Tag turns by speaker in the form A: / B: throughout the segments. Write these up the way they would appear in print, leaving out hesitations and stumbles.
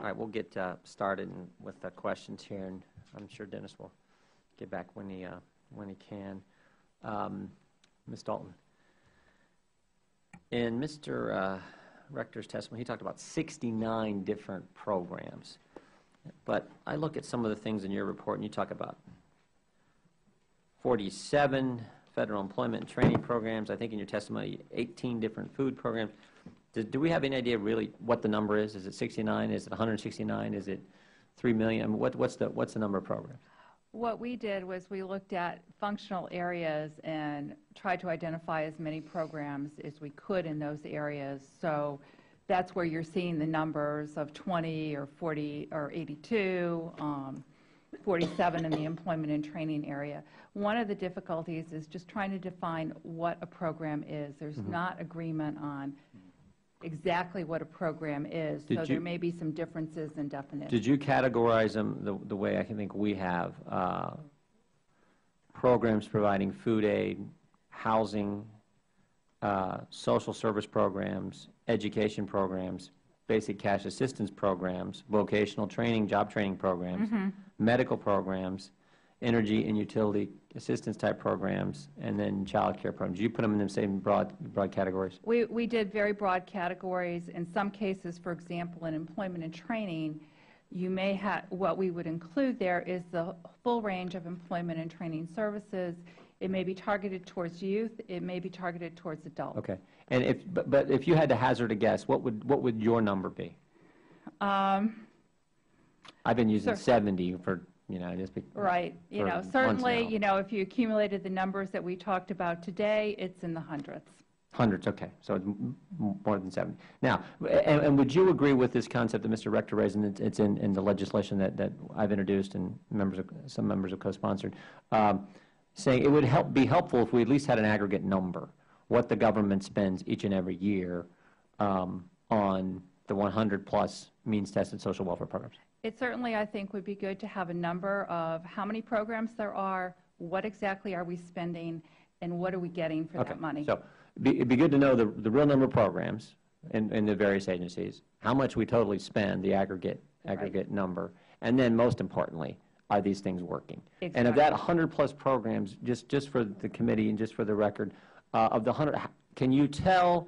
A: All right, we'll get started with the questions here, and I'm sure Dennis will get back when he can. Ms. Dalton, in Mr. Rector's testimony, he talked about 69 different programs. But I look at some of the things in your report, and you talk about 47 federal employment and training programs. I think in your testimony, 18 different food programs. Do we have any idea really what the number is? Is it 69? Is it 169? Is it 3 million? I mean, what's the number of programs?
B: What we did was we looked at functional areas and tried to identify as many programs as we could in those areas. So that's where you're seeing the numbers of 20 or 40 or 82, 47 in the employment and training area. One of the difficulties is just trying to define what a program is. There's not agreement on exactly what a program is, so there may be some differences in definition. Did
A: you categorize them the way I think we have? Programs providing food aid, housing, social service programs, education programs, basic cash assistance programs, vocational training, job training programs, medical programs, energy and utility assistance type programs, and then child care programs. Do you put them in the same broad categories?
B: We did very broad categories. In some cases, for example, in employment and training, you may have, what we would include there is the full range of employment and training services. It may be targeted towards youth. It may be targeted towards adults.
A: Okay. And but if you had to hazard a guess, what would your number be? I've been using 70 for, just
B: right. Certainly, if you accumulated the numbers that we talked about today, it's in the hundreds.
A: Hundreds, okay. So it's more than 70. Now, and would you agree with this concept that Mr. Rector raised, and it's in the legislation that I've introduced and some members have co-sponsored, saying it would be helpful if we at least had an aggregate number, what the government spends each and every year on the 100-plus means-tested social welfare programs?
B: It certainly, I think, would be good to have a number of how many programs there are, what exactly are we spending, and what are we getting for that money.
A: So it'd be good to know the real number of programs in the various agencies, how much we totally spend, the aggregate number, and then most importantly, are these things working? Exactly. And of that 100-plus programs, just for the committee and just for the record, of the 100, can you tell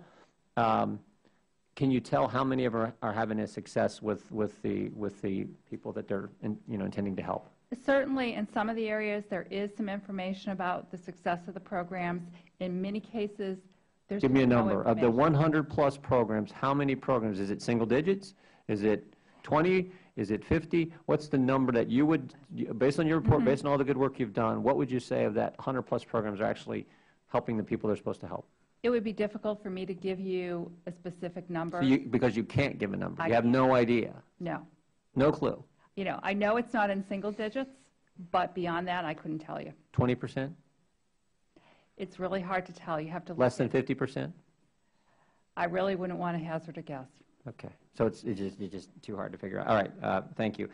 A: how many of them are having a success with the people that they're intending to help?
B: Certainly, in some of the areas, there is some information about the success of the programs. In many cases, there's
A: Give me a number. Of the 100-plus programs, how many programs? Is it single digits? Is it 20? Is it 50? What's the number that you would, based on your report, based on all the good work you've done, what would you say of that 100-plus programs are actually helping the people they're supposed to help?
B: It would be difficult for me to give you a specific number.
A: So because you can't give a number. You have no idea.
B: No.
A: No clue.
B: I know it's not in single digits, but beyond that, I couldn't tell you.
A: 20%?
B: It's really hard to tell. You have to
A: less than 50%?
B: I really wouldn't want to hazard a guess.
A: Okay. So it's just too hard to figure out. All right. Thank you.